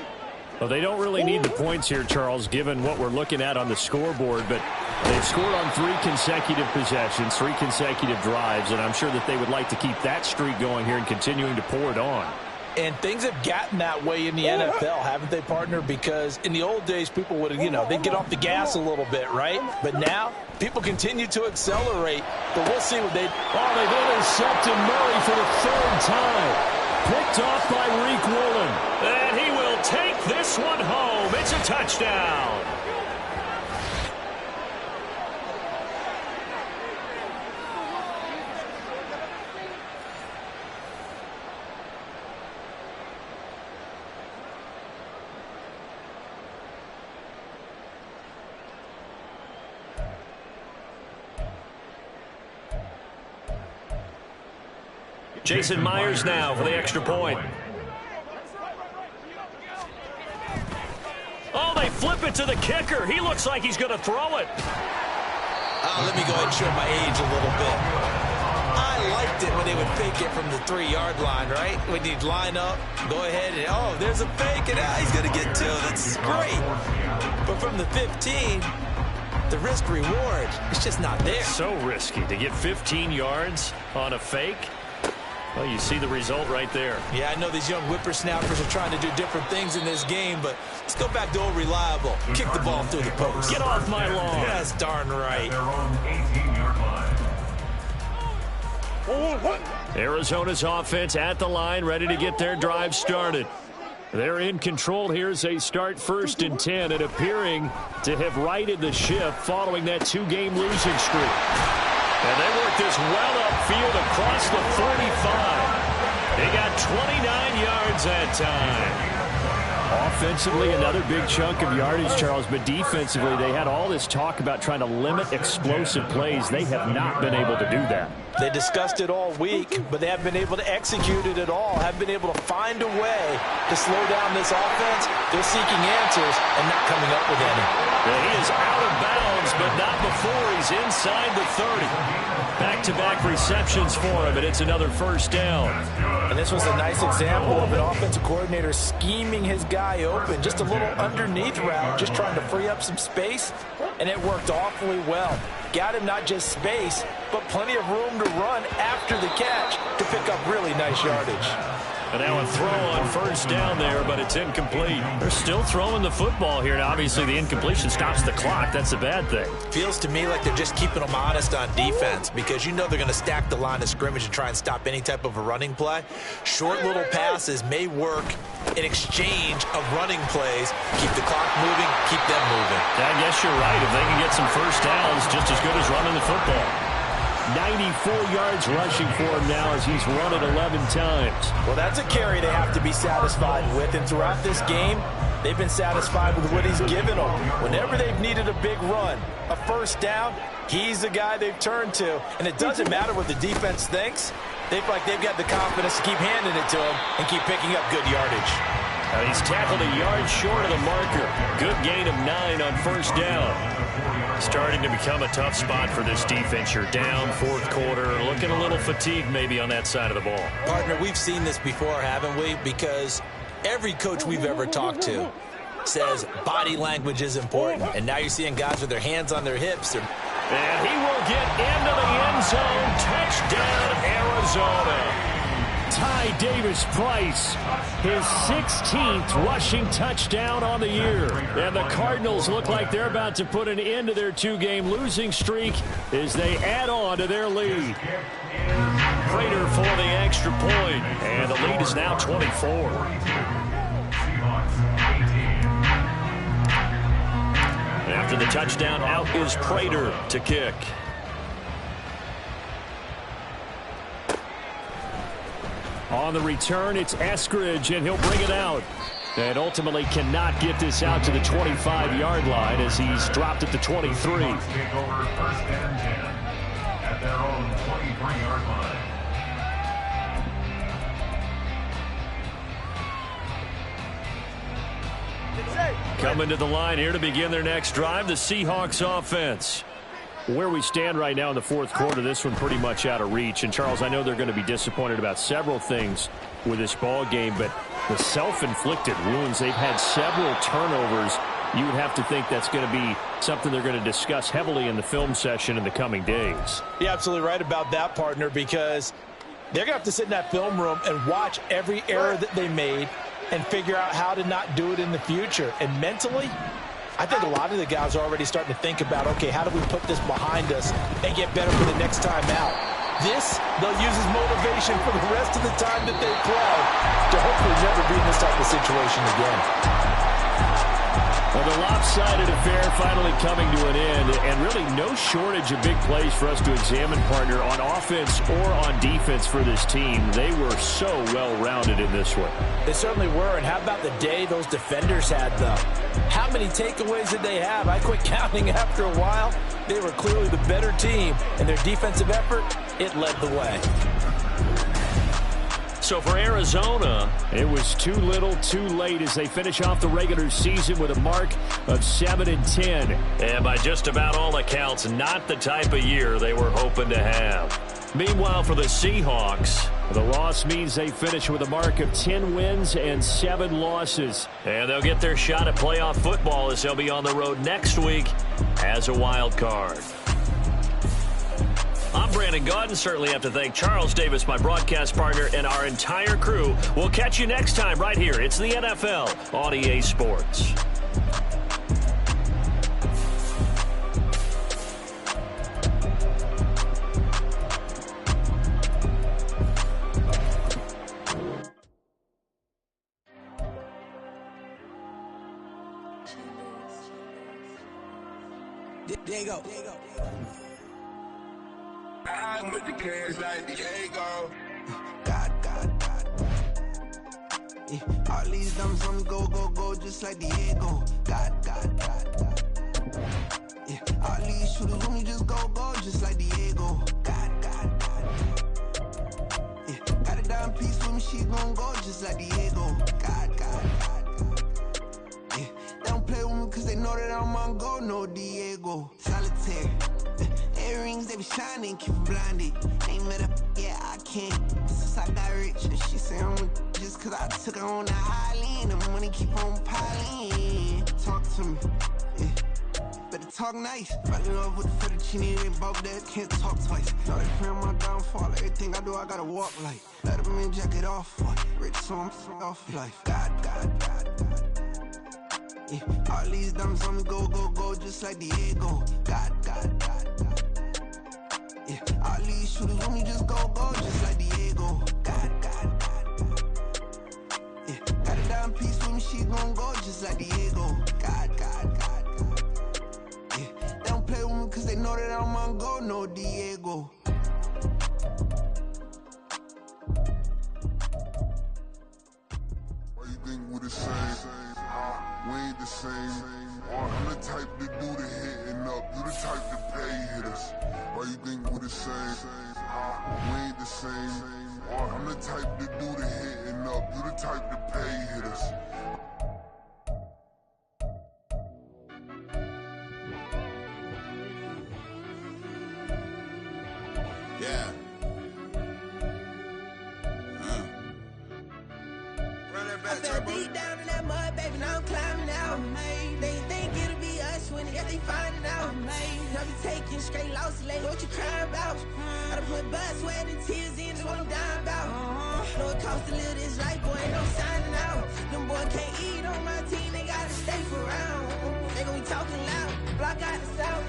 Speaker 2: Well, they don't really need the points here, Charles, given what we're looking at on the scoreboard, but they've scored on 3 consecutive possessions, 3 consecutive drives, and I'm sure that they would like to keep that streak going here and continuing to pour it on.
Speaker 5: And things have gotten that way in the NFL, haven't they, partner? Because in the old days, people would, they'd get off the gas a little bit, right? But now, people continue to accelerate. But we'll see what they...
Speaker 2: Oh, they've intercepted Murray for the 3rd time. Picked off by Reek Woolen. And he will take this one home. It's a touchdown. Jason Myers now for the extra point. Oh, they flip it to the kicker. He looks like he's going to throw it.
Speaker 5: Let me go ahead and show my age a little bit. I liked it when they would fake it from the 3-yard line, right? When you'd line up, go ahead and, oh, there's a fake, and he's going to get 2. That's great. But from the 15, the risk-reward, it's just not there.
Speaker 2: So risky to get 15 yards on a fake. Well, you see the result right there.
Speaker 5: Yeah, I know these young whippersnappers are trying to do different things in this game, but let's go back to old reliable. Kick the ball through the post.
Speaker 2: Get off my lawn.
Speaker 5: That's darn right.
Speaker 2: Arizona's offense at the line, ready to get their drive started. They're in control here as they start 1st and 10 and appearing to have righted the ship following that 2-game losing streak. And they work this well upfield across the 45. They got 29 yards that time. Offensively, another big chunk of yardage, Charles, but defensively, they had all this talk about trying to limit explosive plays. They have not been able to do that.
Speaker 5: They discussed it all week, but they haven't been able to execute it at all, haven't been able to find a way to slow down this offense. They're seeking answers and not coming up with any.
Speaker 2: Yeah, he is out of bounds, but not before he's inside the 30. Back-to-back receptions for him, and it's another first down.
Speaker 5: And this was a nice example of an offensive coordinator scheming his guy open. Just a little underneath route, just trying to free up some space, and it worked awfully well. Got him not just space, but plenty of room to run after the catch to pick up really nice yardage.
Speaker 2: And now a throw on first down there, but it's incomplete. They're still throwing the football here. Now, obviously, the incompletion stops the clock. That's a bad thing.
Speaker 3: Feels to me like they're just keeping them honest on defense because you know they're going to stack the line of scrimmage and try and stop any type of a running play. Short little passes may work in exchange of running plays. Keep the clock moving, keep them moving.
Speaker 2: I guess you're right. If they can get some first downs, just as good as running the football. 94 yards rushing for him now as he's run it 11 times.
Speaker 5: Well, that's a carry they have to be satisfied with. And throughout this game, they've been satisfied with what he's given them. Whenever they've needed a big run, a first down, he's the guy they've turned to. And it doesn't matter what the defense thinks. They feel like they've got the confidence to keep handing it to him and keep picking up good yardage.
Speaker 2: He's tackled a yard short of the marker. Good gain of 9 on first down. Starting to become a tough spot for this defense. You're down fourth quarter, looking a little fatigued maybe on that side of the ball.
Speaker 3: Partner, we've seen this before, haven't we? Because every coach we've ever talked to says body language is important. And now you're seeing guys with their hands on their hips.
Speaker 2: And he will get into the end zone. Touchdown, Arizona. Ty Davis-Price, his 16th rushing touchdown on the year. And the Cardinals look like they're about to put an end to their 2-game losing streak as they add on to their lead. Prater for the extra point, and the lead is now 24. After the touchdown, out is Prater to kick. On the return, it's Eskridge, and he'll bring it out. And ultimately cannot get this out to the 25-yard line as he's dropped at the 23.
Speaker 4: Take over first and 10 at their own 23-yard line.
Speaker 2: Coming to the line here to begin their next drive, the Seahawks offense. Where we stand right now in the fourth quarter, this one pretty much out of reach. And, Charles, I know they're going to be disappointed about several things with this ball game, but the self-inflicted wounds, they've had several turnovers. You would have to think that's going to be something they're going to discuss heavily in the film session in the coming days.
Speaker 5: You're absolutely right about that, partner, because they're going to have to sit in that film room and watch every error that they made and figure out how to not do it in the future. And mentally, I think a lot of the guys are already starting to think about, okay, how do we put this behind us and get better for the next time out? This, they'll use as motivation for the rest of the time that they play to hopefully never be in this type of situation again.
Speaker 2: Well, the lopsided affair finally coming to an end, and really no shortage of big plays for us to examine, partner, on offense or on defense for this team. They were so well-rounded in this one.
Speaker 5: They certainly were, and how about the day those defenders had, though? How many takeaways did they have? I quit counting after a while. They were clearly the better team, and their defensive effort, it led the way.
Speaker 2: So for Arizona, it was too little, too late as they finish off the regular season with a mark of 7-10. And by just about all accounts, not the type of year they were hoping to have. Meanwhile, for the Seahawks, the loss means they finish with a mark of 10 wins and 7 losses. And they'll get their shot at playoff football as they'll be on the road next week as a wild card. I'm Brandon Gaudin. Certainly have to thank Charles Davis, my broadcast partner, and our entire crew. We'll catch you next time right here. It's the NFL on EA Sports.
Speaker 1: There you go.
Speaker 8: I'm with the cash like Diego.
Speaker 1: God.
Speaker 8: All these dummies on me go, go, go, just like Diego. God, God, God, God. Yeah, all these shooters on me just go, go, just like Diego. God, God, God. Yeah, got a dime piece with me, she gon' go, just like Diego. God, God, God, God. Yeah, they don't play with me cause they know that I'm on go, no Diego. Solitaire. Earrings, they be shining, keep me blinded. Ain't met up, yeah, I can't. Since I got rich, and she say I'm just cause I took her on the island. The money keep on piling. Talk to me, yeah. Better talk nice. Fall in love with the fettuccine, ain't both that, can't talk twice. Know they pray on my downfall, everything I do, I gotta walk like. Let them in, jacket off, rich, so I'm off life. God, God, God, God. Yeah, all these dummies on me go, go, go, just like Diego. God, God, God, God. Yeah, all these shooters on me just go, go, just like Diego. God, God, God, God. Yeah, got a dime piece with me, she gon' go, just like Diego. God, God, God, God. Yeah, they don't play with me cause they know that I'm on go, no Diego.
Speaker 9: Why you think we the same? We ain't the same. I'm the type to do the hitting up. You the type to pay hitters. Why you think we the same? We ain't the same. I'm the type to do the hitting up. You the type to pay hitters.
Speaker 10: Yeah.
Speaker 8: I fell deep down in that mud, baby, now I'm climbing out. They think it'll be us when they finding out. Now be taking straight losses, lady, what you crying about? I done put blood, sweat, and tears in, that's what I'm dying about. Know it costs to live this life, boy, ain't no signing out. Them boys can't eat on my team, they gotta stay for round. They gon' be talking loud, block out the south.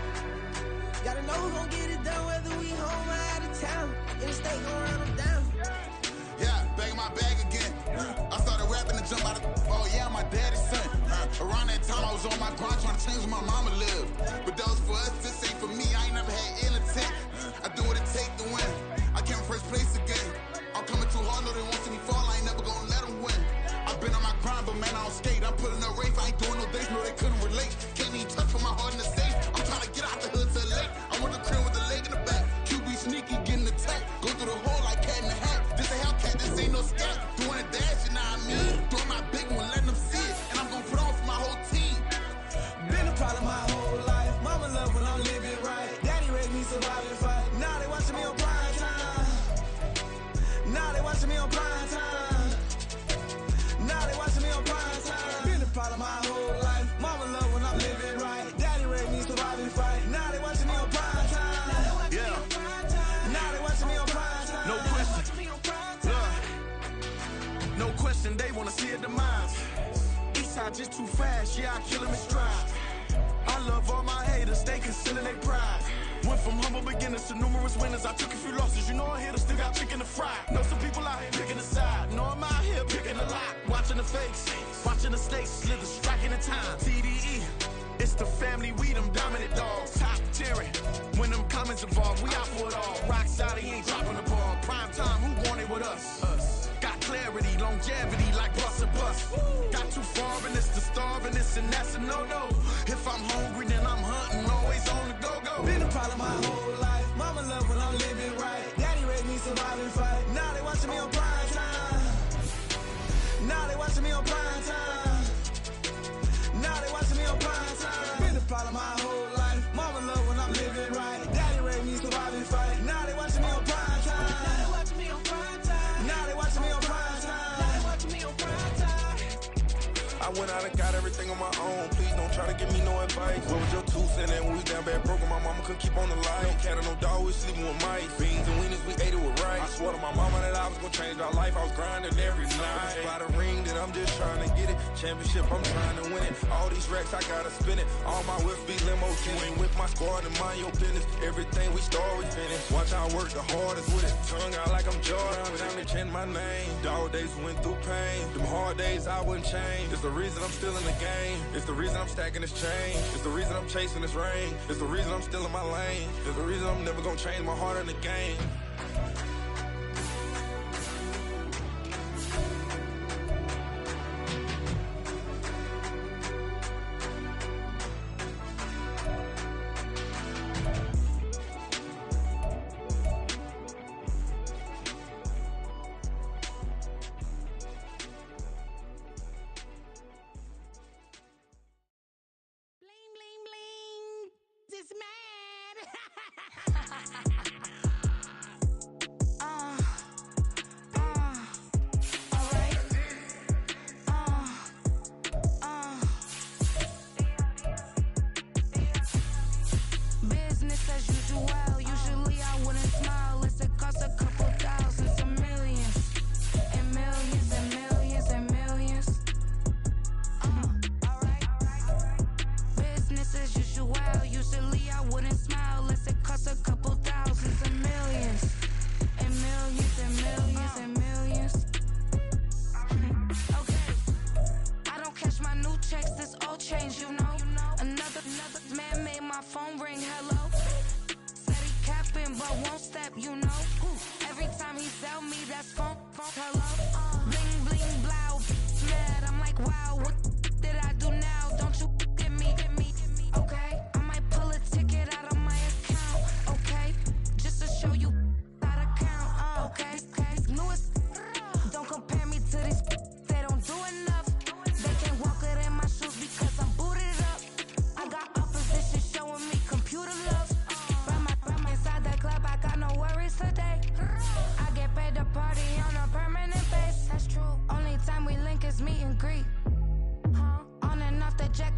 Speaker 8: Gotta know who gon' get it done, whether we home or out of town. In the state gon' run them down.
Speaker 10: Yeah, back in my bag again. I started rapping and jump out of oh yeah, my daddy's son. Around that time I was on my grind trying to change where my mama lived. But that was for us, this ain't for me. I ain't never had ill intent. I do what it take to win. I came first place again. I'm coming too hard, no they won't see me fall. I ain't never gonna let them win. I've been on my grind, but man I don't skate. I'm putting up race, I ain't doing no days, no they couldn't relate. Can't even touch for my heart in the stage. I'm trying to get out the hood to the lake. I want the crib with the leg in the back. QB sneaky, getting attacked. Go through the hole like cat in the hat. This a Hellcat, this ain't no scat. Doing a dash, you know what I mean? Doing my big one, letting them see it. And I'm gonna put on for my whole team.
Speaker 8: Been a problem my whole life. Mama love when I'm living right. Daddy raised me survive and fight. Now they watching me on prime time. Now they watching me on prime time. Now they watching me on prime time. Been a problem my whole life. Mama love when I'm living right. Daddy raised me survive and fight. Now they watching me on prime time.
Speaker 10: Yeah.
Speaker 8: Now they watching me on prime time.
Speaker 10: No question. No question, they wanna see a demise. Eastside just too fast, yeah, I kill them in stride. I love all my haters, they concealing their pride. Went from humble beginners to numerous winners. I took a few losses, you know I'm here to still got chicken to fry. Know some people out here picking a side. Know I'm out here picking a lot. Watching the fakes, watching the stakes, slither, striking the time. TDE, it's the family, we them dominant dogs. Top tiering, when them comments involved, we out for it all. Rock side, he ain't dropping the ball. Prime time, who want it with us? Got clarity, longevity, like bus and bus. Got too far in this to starve in this, and that's a no-no. If I'm hungry, then I'm hunting, always on the go-go.
Speaker 8: Been a problem my whole life. Mama love when I'm living right. Daddy raised me survive and fight. Now they watching me on prime time. Now they watching me on prime time. Now they watching me on prime time. Been a problem my whole life. Mama love when I'm living right. Daddy raised me survive and fight. Now they watching me on prime time. Now they watching me on prime time. Now they watching me on prime time. Now they watching me on prime time.
Speaker 11: I went out and got everything on my own. Please don't try to give me no advice. What was your 2 cents and we was down bad broke and my mama couldn't keep on the light. No cat or no dog, we sleeping with mice. Beans and wieners, we ate it with rice. I swore to my mama that I was gonna change our life. I was grinding every night. By the ring that I'm just trying to get it. Championship, I'm trying to win it. All these racks, I gotta spin it. All my whips be limos. You ain't with my squad and mind your business. Everything we start, we finish. Watch I work the hardest with it. Tongue out like I'm Jordan. Without me chanting my name. Dog days went through pain. Them hard days I wouldn't change. It's the reason I'm still in the game. It's the reason I'm stacking this chain. It's the reason I'm chasing this rain. It's the reason I'm still in my lane. It's the reason I'm never gonna change my heart in the game.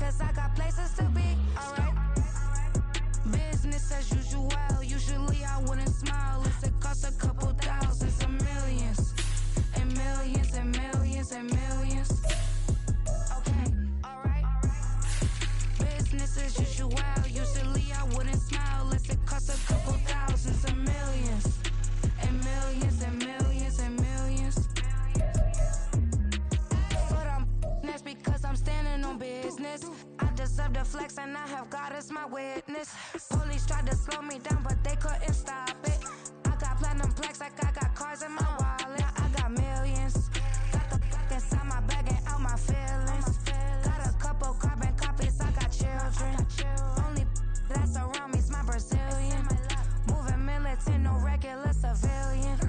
Speaker 12: cause I got places to be, alright. Business as usual, usually I wouldn't smile if it cost a couple thousands of millions. And millions and millions and millions. Okay, alright. Business as usual, usually I wouldn't smile unless it cost a couple thousands of millions. And millions and millions and millions. But that's because I'm standing on business. I deserve the flex and I have God as my witness. Police tried to slow me down but they couldn't stop it. I got platinum plaques like I got cars in my wallet. I got millions. Got the fuck inside my bag and out my feelings. Got a couple carbon copies, I got children. Only that's around me's my Brazilian. Moving militant, no regular civilian.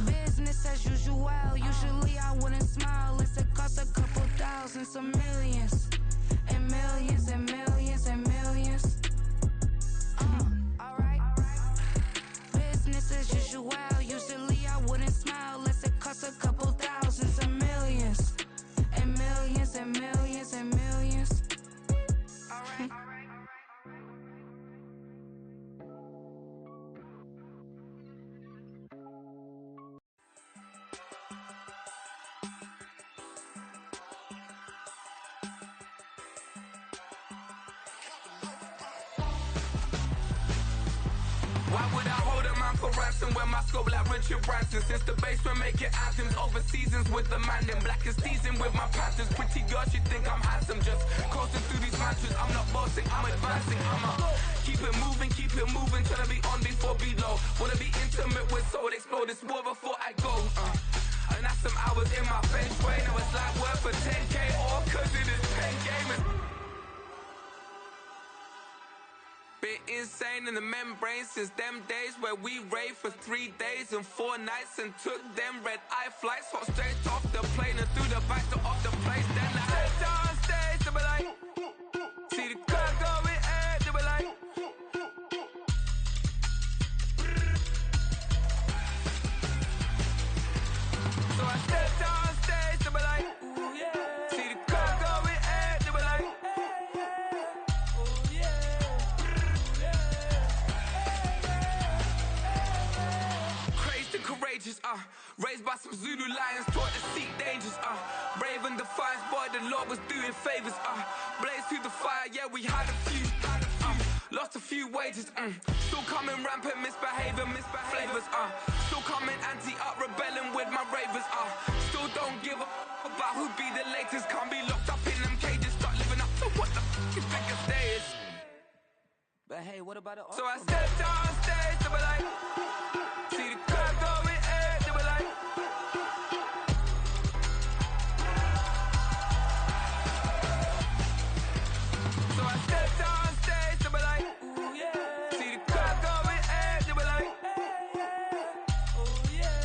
Speaker 12: Business as usual, usually I wouldn't smile unless it cost a couple thousands of millions. And millions and millions and millions. Alright. Business as usual, usually I wouldn't smile unless it cost a couple thousands of millions. And millions and millions and millions. Alright.
Speaker 1: Why would I hold a man for ransom when my scope like Richard Branson? Since the basement making anthems over seasons with the man, then black is seasoned with my patterns. Pretty girls, you think I'm handsome, just coasting through these mantras. I'm not bossing, I'm advancing. Keep it moving, tryna be on before below. Wanna be intimate with soul, explore this war before I go. And that's some hours in my feng shui. Now it's like work for 10K, all cause it is pen gaming. Been insane in the membrane since them days where we raved for 3 days and 4 nights and took them red-eye flights. Hot straight off the plane and through the back door of the place. Then I stepped on stage, they were like, see the crowd going air, they were like, so I stepped on stage, they were like, ooh yeah. See the crowd going air, they were like, ooh yeah. Courageous, raised by some Zulu lions, taught to seek dangers, brave and defiant, boy, the Lord was doing favors, blaze through the fire, yeah, we had a few, lost a few wages, still coming rampant, misbehaving, flavors, still coming anti-up, rebelling with my ravers, still don't give a about who be the latest, can't be locked up in them cages, start living up to what the you think a day is. But hey, what about it? So I stepped on stage, they were like, see the crowd going air, they were like, so I stepped on stage, they were like, ooh yeah. See the crowd going air, they were like, ooh yeah.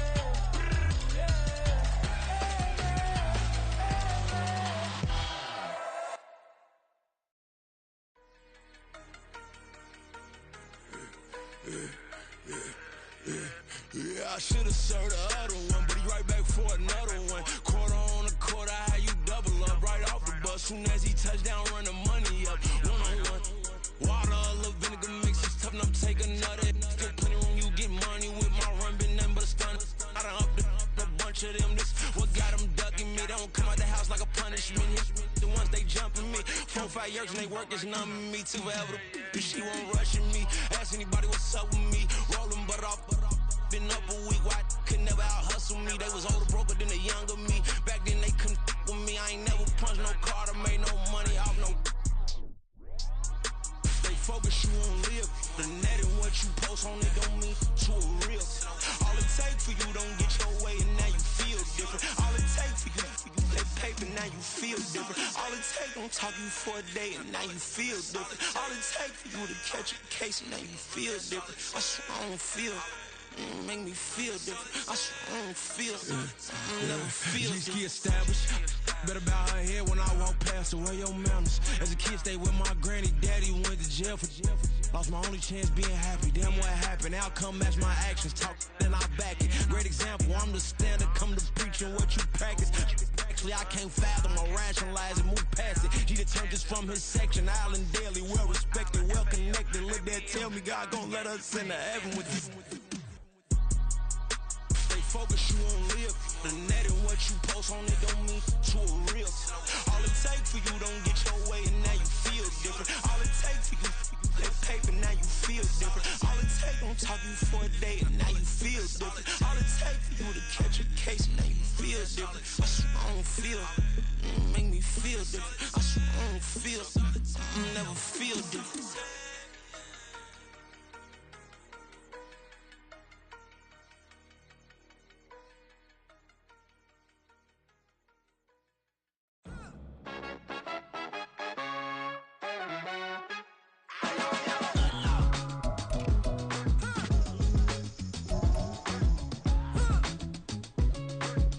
Speaker 11: Yeah, I should've served the other one, but he right back for another one. Quarter on a quarter, how you double up right off the bus. Soon as he touch down, run the money up. One-on-one. Water, a little vinegar mix, it's tough enough to take another. Still plenty room, you get money with my run, been nothing but a stun. I done up a bunch of them, this what got them ducking me. They don't come out the house like a punishment. The ones they jumping me. 4 or 5 years and they work is numbing me. Too forever, the she won't rushing me. Ask anybody what's up with me. Rolling butt off. Been up a week, why could never out hustle me? They was older, broker than the younger me. Back then they couldn't with me. I ain't never punched no card or made no money off no. They focus you on live. The net and what you post on it don't mean to a real. All it take for you don't get your way and now you feel different. All it take for you that paper, now you feel different. All it take don't talk you for a day and now you feel different. All it take for you to catch a case and now you feel different. I swear I don't feel. Make me feel different. I swear I don't feel. I never feel different. Established. Better bow her head when I walk past her. Where your manners? As a kid, stayed with my granny. Daddy went to jail for. Lost my only chance being happy. Damn, what happened? Outcome match my actions. Talk, then I back it. Great example. I'm the standard. Come to preaching what you practice.
Speaker 10: Actually, I can't fathom or rationalize it, move past it. He turned this from his section, Island Daily, well respected, well connected. Look there, tell me God gon' let us into heaven with you. Stay focused, you won't live. The net and what you post on it don't mean to a real. All it takes for you don't get your way and now you feel different. All it takes for you, that paper, now you feel different. All it takes don't talk you for a day and now you feel different. All it takes for you to catch a case and now you feel different. I swear I don't feel, make me feel different. I swear I don't feel, never feel different.